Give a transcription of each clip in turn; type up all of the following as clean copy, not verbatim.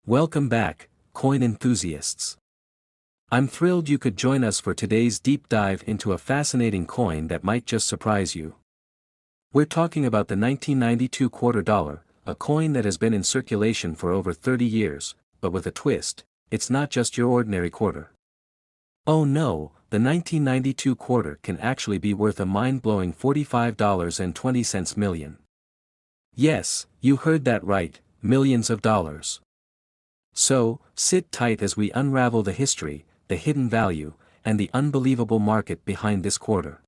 Welcome back, coin enthusiasts. I'm thrilled you could join us for today's deep dive into a fascinating coin that might just surprise you. We're talking about the 1992 quarter dollar, a coin that has been in circulation for over 30 years, but with a twist. It's not just your ordinary quarter. Oh no, the 1992 quarter can actually be worth a mind-blowing $45.20 million. Yes, you heard that right, millions of dollars. So, sit tight as we unravel the history, the hidden value, and the unbelievable market behind this quarter.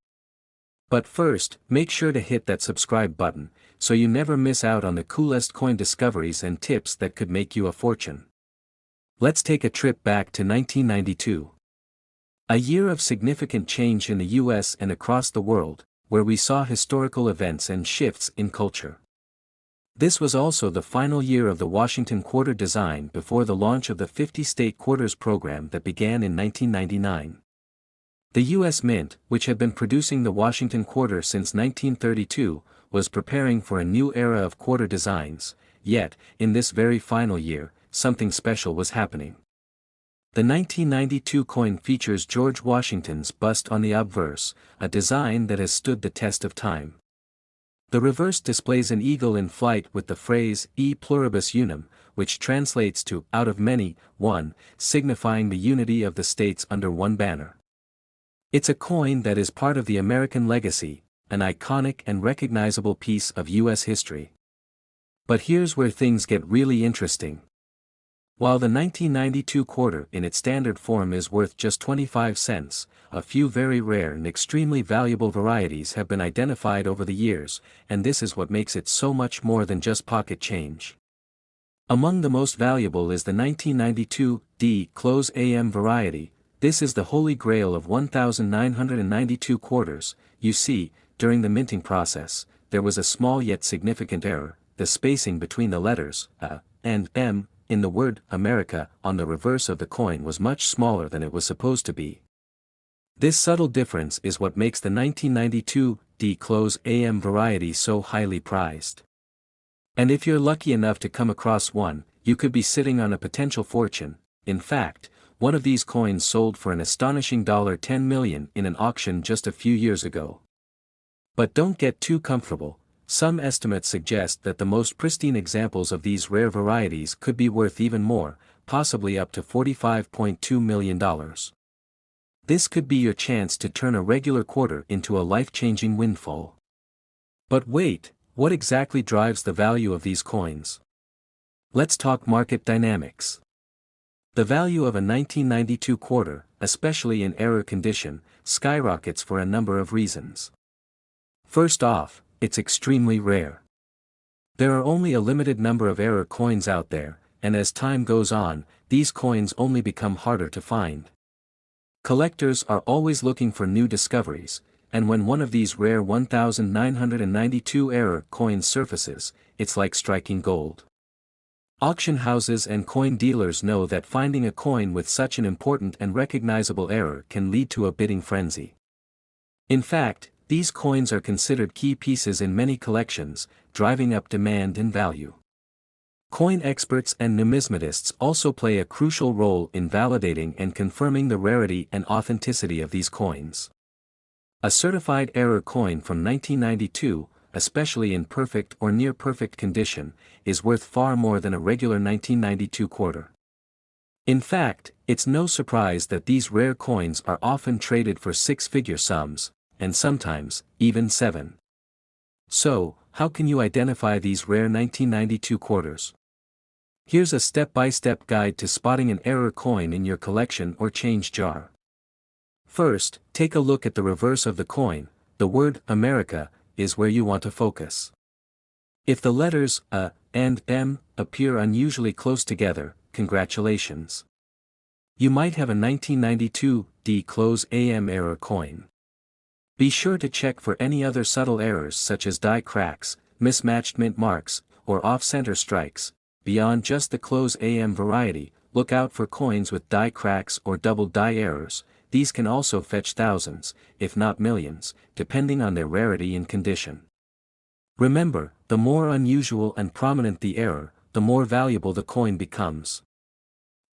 But first, make sure to hit that subscribe button, so you never miss out on the coolest coin discoveries and tips that could make you a fortune. Let's take a trip back to 1992. A year of significant change in the US and across the world, where we saw historical events and shifts in culture. This was also the final year of the Washington quarter design before the launch of the 50-state quarters program that began in 1999. The U.S. Mint, which had been producing the Washington quarter since 1932, was preparing for a new era of quarter designs, yet, in this very final year, something special was happening. The 1992 coin features George Washington's bust on the obverse, a design that has stood the test of time. The reverse displays an eagle in flight with the phrase E pluribus unum, which translates to out of many, one, signifying the unity of the states under one banner. It's a coin that is part of the American legacy, an iconic and recognizable piece of U.S. history. But here's where things get really interesting. While the 1992 quarter in its standard form is worth just 25 cents, a few very rare and extremely valuable varieties have been identified over the years, and this is what makes it so much more than just pocket change. Among the most valuable is the 1992 D close AM variety. This is the holy grail of 1,992 quarters. You see, during the minting process, there was a small yet significant error. The spacing between the letters A and M in the word America on the reverse of the coin was much smaller than it was supposed to be. This subtle difference is what makes the 1992 D close AM variety so highly prized. And if you're lucky enough to come across one, you could be sitting on a potential fortune. In fact, one of these coins sold for an astonishing $10 million in an auction just a few years ago. But don't get too comfortable. Some estimates suggest that the most pristine examples of these rare varieties could be worth even more, possibly up to $45.2 million. This could be your chance to turn a regular quarter into a life-changing windfall. But wait, what exactly drives the value of these coins? Let's talk market dynamics. The value of a 1992 quarter, especially in error condition, skyrockets for a number of reasons. First off, it's extremely rare. There are only a limited number of error coins out there, and as time goes on, these coins only become harder to find. Collectors are always looking for new discoveries, and when one of these rare 1,992 error coins surfaces, it's like striking gold. Auction houses and coin dealers know that finding a coin with such an important and recognizable error can lead to a bidding frenzy. In fact, these coins are considered key pieces in many collections, driving up demand and value. Coin experts and numismatists also play a crucial role in validating and confirming the rarity and authenticity of these coins. A certified error coin from 1992, especially in perfect or near-perfect condition, is worth far more than a regular 1992 quarter. In fact, it's no surprise that these rare coins are often traded for six-figure sums, and sometimes, even 7. So, how can you identify these rare 1992 quarters? Here's a step-by-step guide to spotting an error coin in your collection or change jar. First, take a look at the reverse of the coin. The word America is where you want to focus. If the letters A and M appear unusually close together, congratulations. You might have a 1992 D close AM error coin. Be sure to check for any other subtle errors such as die cracks, mismatched mint marks, or off-center strikes. Beyond just the close AM variety, look out for coins with die cracks or double die errors. These can also fetch thousands, if not millions, depending on their rarity and condition. Remember, the more unusual and prominent the error, the more valuable the coin becomes.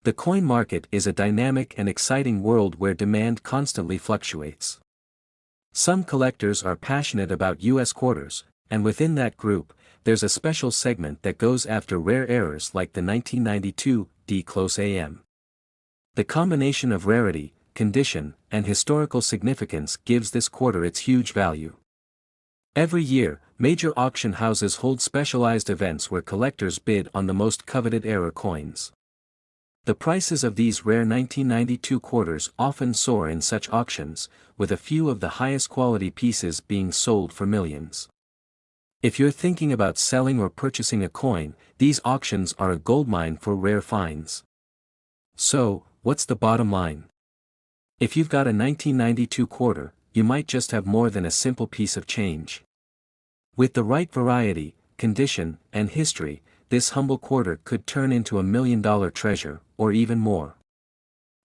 The coin market is a dynamic and exciting world where demand constantly fluctuates. Some collectors are passionate about US quarters, and within that group, there's a special segment that goes after rare errors like the 1992 D-Close AM. The combination of rarity, condition, and historical significance gives this quarter its huge value. Every year, major auction houses hold specialized events where collectors bid on the most coveted error coins. The prices of these rare 1992 quarters often soar in such auctions, with a few of the highest quality pieces being sold for millions. If you're thinking about selling or purchasing a coin, these auctions are a goldmine for rare finds. So, what's the bottom line? If you've got a 1992 quarter, you might just have more than a simple piece of change. With the right variety, condition, and history, this humble quarter could turn into $1 million treasure, or even more.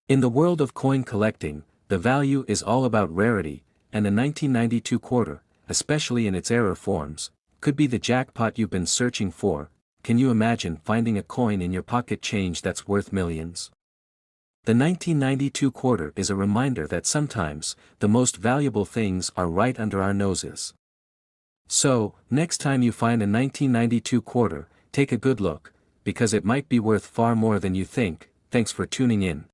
In the world of coin collecting, the value is all about rarity, and a 1992 quarter, especially in its error forms, could be the jackpot you've been searching for. Can you imagine finding a coin in your pocket change that's worth millions? The 1992 quarter is a reminder that sometimes, the most valuable things are right under our noses. So, next time you find a 1992 quarter, take a good look, because it might be worth far more than you think. Thanks for tuning in.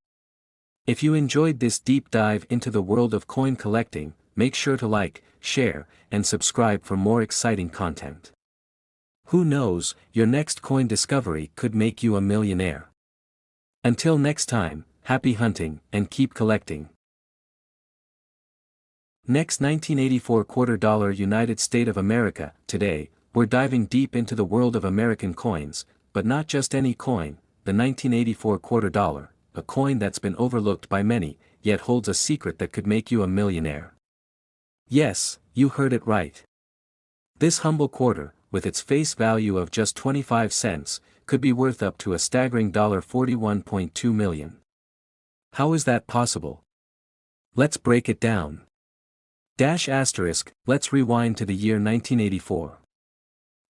If you enjoyed this deep dive into the world of coin collecting, make sure to like, share, and subscribe for more exciting content. Who knows, your next coin discovery could make you a millionaire. Until next time, happy hunting and keep collecting. Next, 1984 quarter dollar United States of America. Today, we're diving deep into the world of American coins, but not just any coin, the 1984 quarter dollar, a coin that's been overlooked by many, yet holds a secret that could make you a millionaire. Yes, you heard it right. This humble quarter, with its face value of just 25 cents, could be worth up to a staggering $41.2 million. How is that possible? Let's break it down. Let's rewind to the year 1984.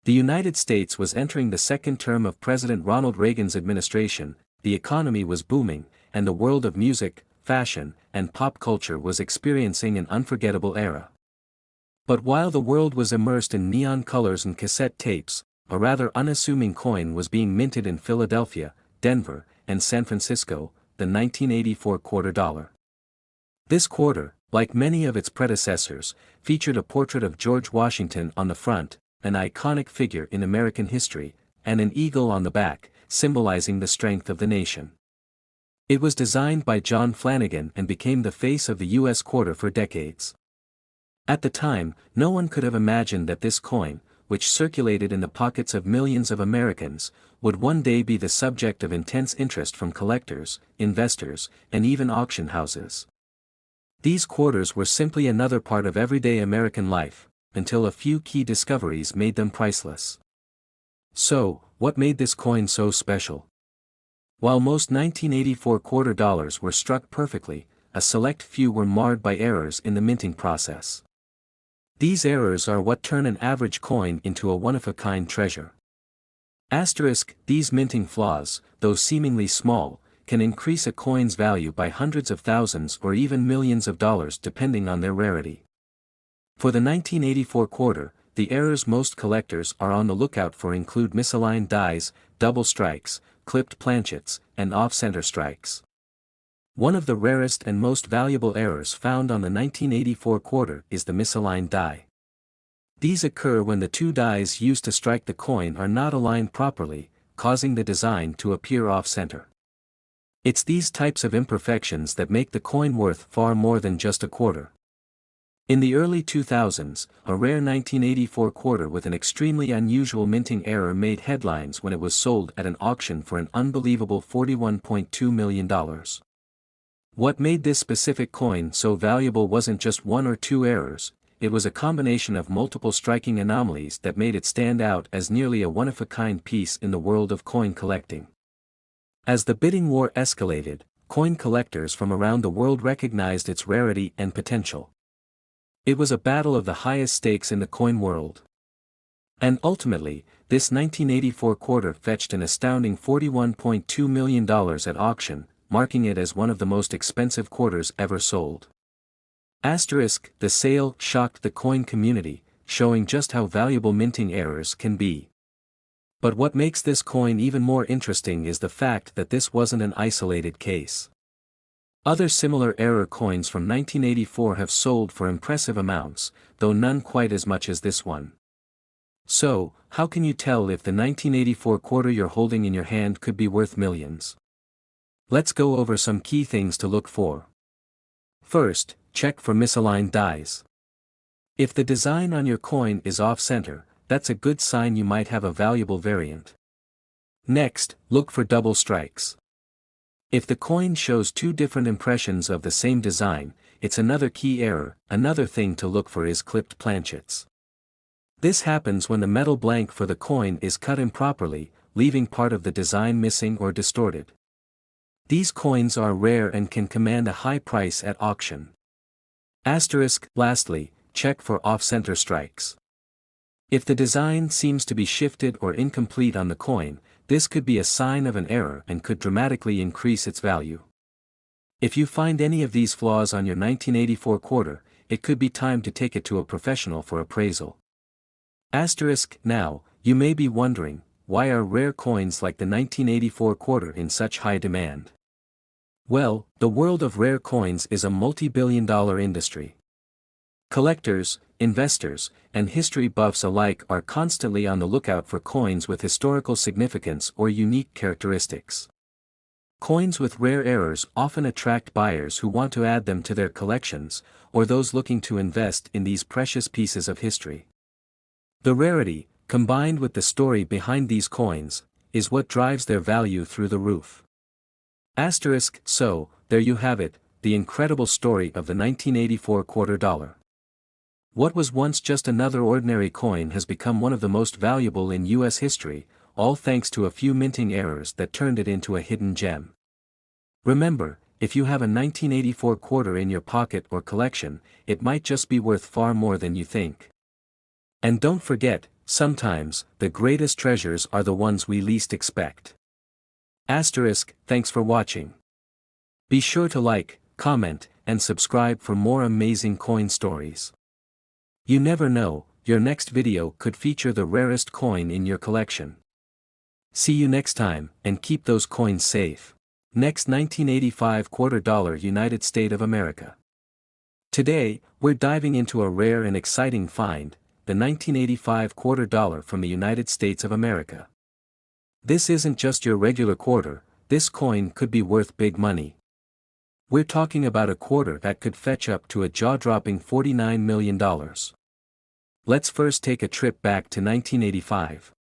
The United States was entering the second term of President Ronald Reagan's administration, the economy was booming, and the world of music, fashion, and pop culture was experiencing an unforgettable era. But while the world was immersed in neon colors and cassette tapes, a rather unassuming coin was being minted in Philadelphia, Denver, and San Francisco, the 1984 quarter dollar. This quarter, like many of its predecessors, featured a portrait of George Washington on the front, an iconic figure in American history, and an eagle on the back, symbolizing the strength of the nation. It was designed by John Flanagan and became the face of the U.S. quarter for decades. At the time, no one could have imagined that this coin, which circulated in the pockets of millions of Americans, would one day be the subject of intense interest from collectors, investors, and even auction houses. These quarters were simply another part of everyday American life, until a few key discoveries made them priceless. So, what made this coin so special? While most 1984 quarter dollars were struck perfectly, a select few were marred by errors in the minting process. These errors are what turn an average coin into a one-of-a-kind treasure. These minting flaws, though seemingly small, can increase a coin's value by hundreds of thousands or even millions of dollars depending on their rarity. For the 1984 quarter, the errors most collectors are on the lookout for include misaligned dies, double strikes, clipped planchets, and off-center strikes. One of the rarest and most valuable errors found on the 1984 quarter is the misaligned die. These occur when the two dies used to strike the coin are not aligned properly, causing the design to appear off-center. It's these types of imperfections that make the coin worth far more than just a quarter. In the early 2000s, a rare 1984 quarter with an extremely unusual minting error made headlines when it was sold at an auction for an unbelievable $41.2 million. What made this specific coin so valuable wasn't just one or two errors, it was a combination of multiple striking anomalies that made it stand out as nearly a one-of-a-kind piece in the world of coin collecting. As the bidding war escalated, coin collectors from around the world recognized its rarity and potential. It was a battle of the highest stakes in the coin world. And ultimately, this 1984 quarter fetched an astounding $41.2 million at auction, marking it as one of the most expensive quarters ever sold. Asterisk, the sale shocked the coin community, showing just how valuable minting errors can be. But what makes this coin even more interesting is the fact that this wasn't an isolated case. Other similar error coins from 1984 have sold for impressive amounts, though none quite as much as this one. So, how can you tell if the 1984 quarter you're holding in your hand could be worth millions? Let's go over some key things to look for. First, check for misaligned dies. If the design on your coin is off-center, that's a good sign you might have a valuable variant. Next, look for double strikes. If the coin shows two different impressions of the same design, it's another key error. Another thing to look for is clipped planchets. This happens when the metal blank for the coin is cut improperly, leaving part of the design missing or distorted. These coins are rare and can command a high price at auction. Asterisk, lastly, check for off-center strikes. If the design seems to be shifted or incomplete on the coin, this could be a sign of an error and could dramatically increase its value. If you find any of these flaws on your 1984 quarter, it could be time to take it to a professional for appraisal. Asterisk, now, you may be wondering, why are rare coins like the 1984 quarter in such high demand? Well, the world of rare coins is a multi-billion-dollar industry. Collectors, investors, and history buffs alike are constantly on the lookout for coins with historical significance or unique characteristics. Coins with rare errors often attract buyers who want to add them to their collections, or those looking to invest in these precious pieces of history. The rarity, combined with the story behind these coins, is what drives their value through the roof. Asterisk, so, there you have it, the incredible story of the 1984 quarter dollar. What was once just another ordinary coin has become one of the most valuable in U.S. history, all thanks to a few minting errors that turned it into a hidden gem. Remember, if you have a 1984 quarter in your pocket or collection, it might just be worth far more than you think. And don't forget, sometimes, the greatest treasures are the ones we least expect. Asterisk, thanks for watching. Be sure to like, comment, and subscribe for more amazing coin stories. You never know, your next video could feature the rarest coin in your collection. See you next time, and keep those coins safe. Next, 1985 quarter dollar United States of America. Today, we're diving into a rare and exciting find, the 1985 quarter dollar from the United States of America. This isn't just your regular quarter, this coin could be worth big money. We're talking about a quarter that could fetch up to a jaw-dropping $49 million. Let's first take a trip back to 1985.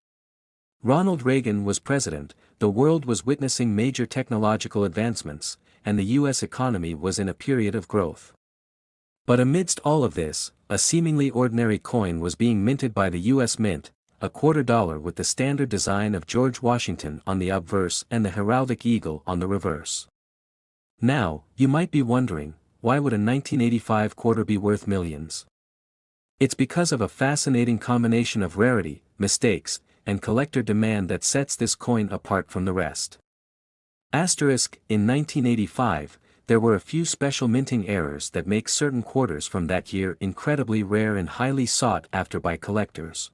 Ronald Reagan was president, the world was witnessing major technological advancements, and the U.S. economy was in a period of growth. But amidst all of this, a seemingly ordinary coin was being minted by the U.S. Mint, a quarter dollar with the standard design of George Washington on the obverse and the heraldic eagle on the reverse. Now, you might be wondering, why would a 1985 quarter be worth millions? It's because of a fascinating combination of rarity, mistakes, and collector demand that sets this coin apart from the rest. Asterisk, in 1985, there were a few special minting errors that make certain quarters from that year incredibly rare and highly sought after by collectors.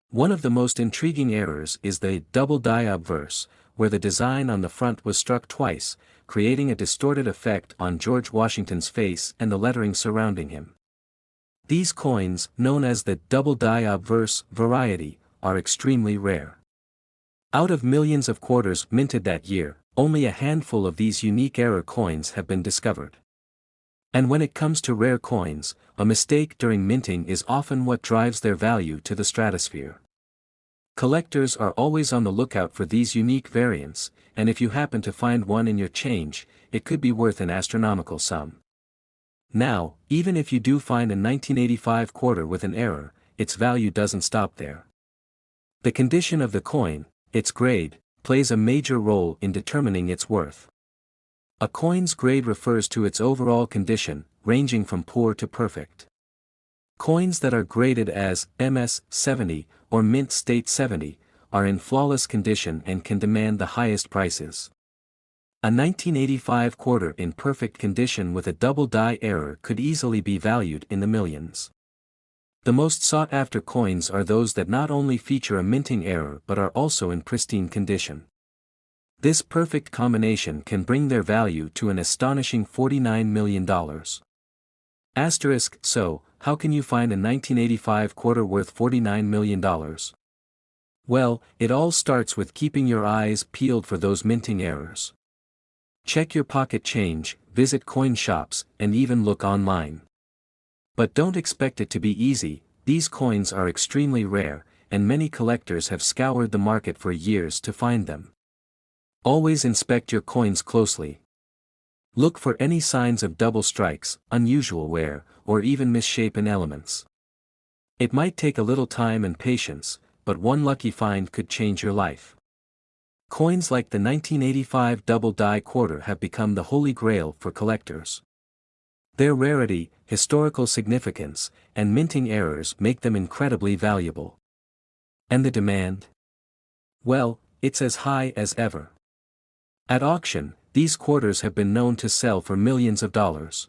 One of the most intriguing errors is the double die obverse, where the design on the front was struck twice, creating a distorted effect on George Washington's face and the lettering surrounding him. These coins, known as the double die obverse variety, are extremely rare. Out of millions of quarters minted that year, only a handful of these unique error coins have been discovered. And when it comes to rare coins, a mistake during minting is often what drives their value to the stratosphere. Collectors are always on the lookout for these unique variants, and if you happen to find one in your change, it could be worth an astronomical sum. Now, even if you do find a 1985 quarter with an error, its value doesn't stop there. The condition of the coin, its grade, plays a major role in determining its worth. A coin's grade refers to its overall condition, ranging from poor to perfect. Coins that are graded as MS 70 or mint state 70 are in flawless condition and can demand the highest prices. A 1985 quarter in perfect condition with a double die error could easily be valued in the millions. The most sought-after coins are those that not only feature a minting error but are also in pristine condition. This perfect combination can bring their value to an astonishing $49 million. Asterisk, so, how can you find a 1985 quarter worth $49 million? Well, it all starts with keeping your eyes peeled for those minting errors. Check your pocket change, visit coin shops, and even look online. But don't expect it to be easy. These coins are extremely rare, and many collectors have scoured the market for years to find them. Always inspect your coins closely. Look for any signs of double strikes, unusual wear, or even misshapen elements. It might take a little time and patience, but one lucky find could change your life. Coins like the 1985 double die quarter have become the holy grail for collectors. Their rarity, historical significance, and minting errors make them incredibly valuable. And the demand? Well, it's as high as ever. At auction, these quarters have been known to sell for millions of dollars.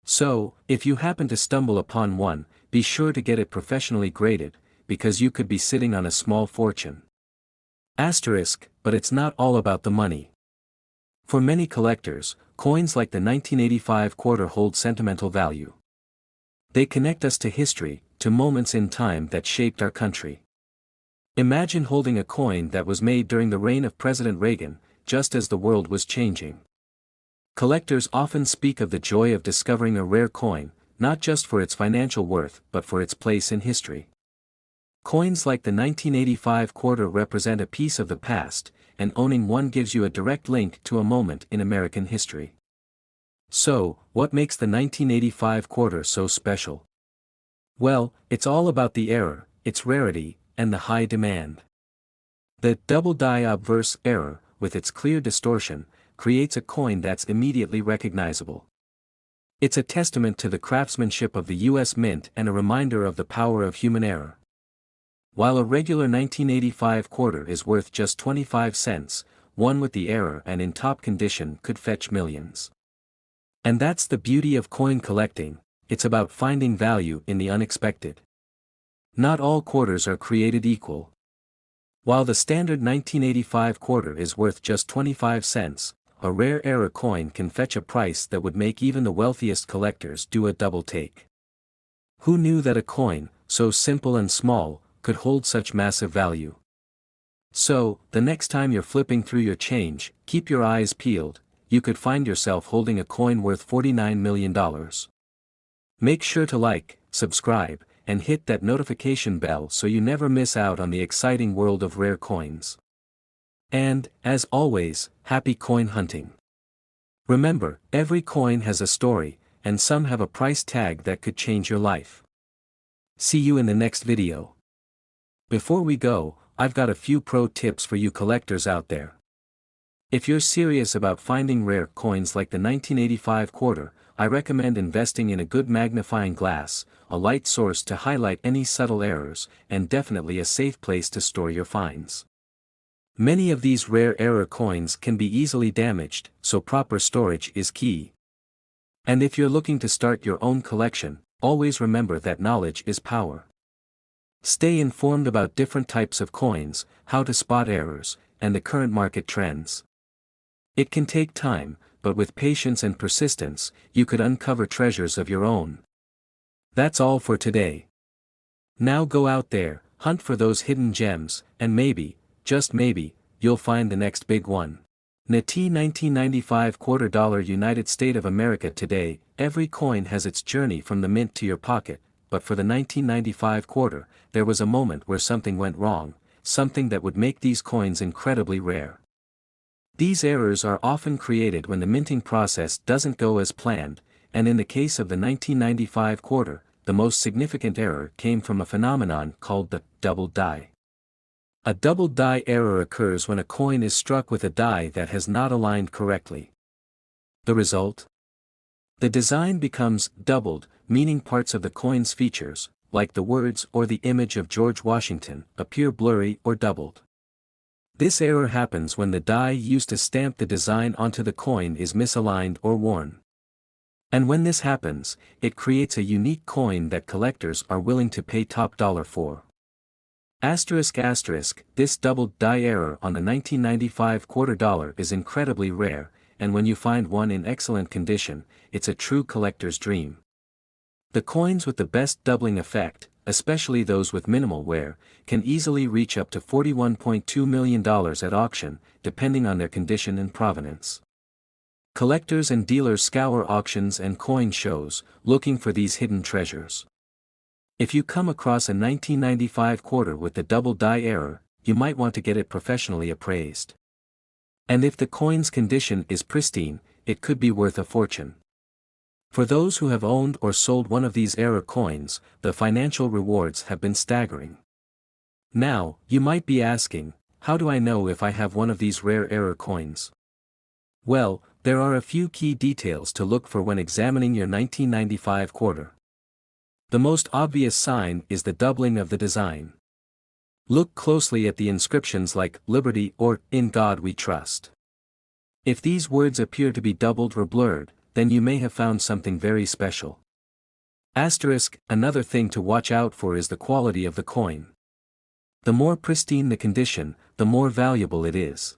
So, if you happen to stumble upon one, be sure to get it professionally graded, because you could be sitting on a small fortune. Asterisk, but it's not all about the money. For many collectors, coins like the 1985 quarter hold sentimental value. They connect us to history, to moments in time that shaped our country. Imagine holding a coin that was made during the reign of President Reagan, just as the world was changing. Collectors often speak of the joy of discovering a rare coin, not just for its financial worth but for its place in history. Coins like the 1985 quarter represent a piece of the past, and owning one gives you a direct link to a moment in American history. So, what makes the 1985 quarter so special? Well, it's all about the error, its rarity, and the high demand. The double die obverse error, with its clear distortion, creates a coin that's immediately recognizable. It's a testament to the craftsmanship of the U.S. Mint and a reminder of the power of human error. While a regular 1985 quarter is worth just 25 cents, one with the error and in top condition could fetch millions. And that's the beauty of coin collecting, it's about finding value in the unexpected. Not all quarters are created equal. While the standard 1985 quarter is worth just 25 cents, a rare error coin can fetch a price that would make even the wealthiest collectors do a double take. Who knew that a coin, so simple and small, could hold such massive value? So, the next time you're flipping through your change, keep your eyes peeled, you could find yourself holding a coin worth $49 million. Make sure to like, subscribe, and hit that notification bell so you never miss out on the exciting world of rare coins. And, as always, happy coin hunting. Remember, every coin has a story, and some have a price tag that could change your life. See you in the next video. Before we go, I've got a few pro tips for you collectors out there. If you're serious about finding rare coins like the 1985 quarter, I recommend investing in a good magnifying glass, a light source to highlight any subtle errors, and definitely a safe place to store your finds. Many of these rare error coins can be easily damaged, so proper storage is key. And if you're looking to start your own collection, always remember that knowledge is power. Stay informed about different types of coins, how to spot errors, and the current market trends. It can take time, but with patience and persistence, you could uncover treasures of your own. That's all for today. Now go out there, hunt for those hidden gems, and maybe, just maybe, you'll find the next big one. NT 1995 quarter dollar United States of America. Today, every coin has its journey from the mint to your pocket, but for the 1995 quarter, there was a moment where something went wrong, something that would make these coins incredibly rare. These errors are often created when the minting process doesn't go as planned, and in the case of the 1995 quarter, the most significant error came from a phenomenon called the double die. A double die error occurs when a coin is struck with a die that has not aligned correctly. The result? The design becomes doubled, meaning parts of the coin's features, like the words or the image of George Washington, appear blurry or doubled. This error happens when the die used to stamp the design onto the coin is misaligned or worn. And when this happens, it creates a unique coin that collectors are willing to pay top dollar for. This doubled die error on the 1995 quarter dollar is incredibly rare, and when you find one in excellent condition, it's a true collector's dream. The coins with the best doubling effect, especially those with minimal wear, can easily reach up to $41.2 million at auction, depending on their condition and provenance. Collectors and dealers scour auctions and coin shows, looking for these hidden treasures. If you come across a 1995 quarter with the double die error, you might want to get it professionally appraised. And if the coin's condition is pristine, it could be worth a fortune. For those who have owned or sold one of these error coins, the financial rewards have been staggering. Now, you might be asking, how do I know if I have one of these rare error coins? Well, there are a few key details to look for when examining your 1995 quarter. The most obvious sign is the doubling of the design. Look closely at the inscriptions like "Liberty" or "In God We Trust." If these words appear to be doubled or blurred, then you may have found something very special. Another thing to watch out for is the quality of the coin. The more pristine the condition, the more valuable it is.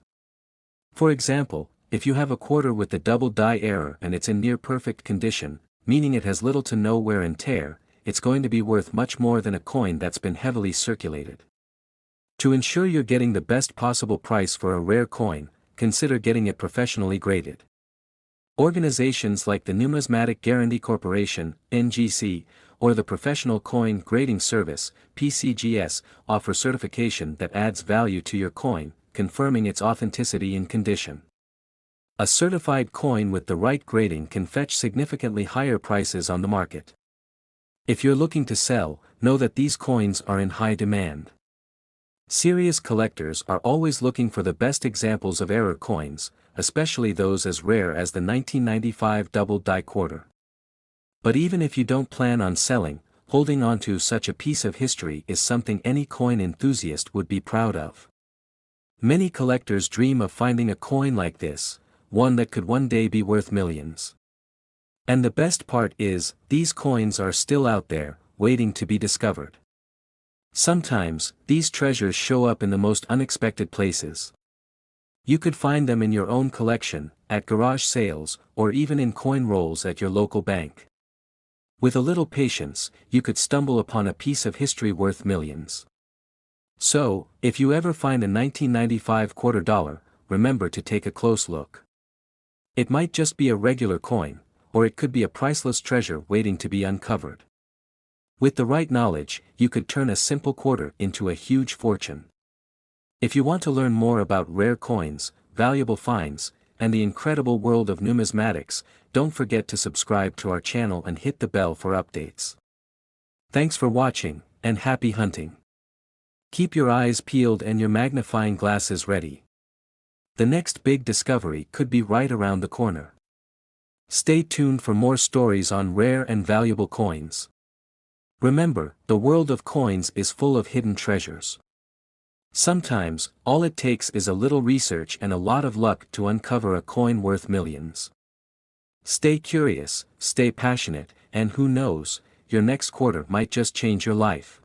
For example, if you have a quarter with the double die error and it's in near perfect condition, meaning it has little to no wear and tear, it's going to be worth much more than a coin that's been heavily circulated. To ensure you're getting the best possible price for a rare coin, consider getting it professionally graded. Organizations like the Numismatic Guarantee Corporation, NGC, or the Professional Coin Grading Service, PCGS, offer certification that adds value to your coin, confirming its authenticity and condition. A certified coin with the right grading can fetch significantly higher prices on the market. If you're looking to sell, know that these coins are in high demand. Serious collectors are always looking for the best examples of error coins, especially those as rare as the 1995 double die quarter. But even if you don't plan on selling, holding on to such a piece of history is something any coin enthusiast would be proud of. Many collectors dream of finding a coin like this, one that could one day be worth millions. And the best part is, these coins are still out there, waiting to be discovered. Sometimes, these treasures show up in the most unexpected places. You could find them in your own collection, at garage sales, or even in coin rolls at your local bank. With a little patience, you could stumble upon a piece of history worth millions. So, if you ever find a 1995 quarter dollar, remember to take a close look. It might just be a regular coin, or it could be a priceless treasure waiting to be uncovered. With the right knowledge, you could turn a simple quarter into a huge fortune. If you want to learn more about rare coins, valuable finds, and the incredible world of numismatics, don't forget to subscribe to our channel and hit the bell for updates. Thanks for watching, and happy hunting. Keep your eyes peeled and your magnifying glasses ready. The next big discovery could be right around the corner. Stay tuned for more stories on rare and valuable coins. Remember, the world of coins is full of hidden treasures. Sometimes, all it takes is a little research and a lot of luck to uncover a coin worth millions. Stay curious, stay passionate, and who knows, your next quarter might just change your life.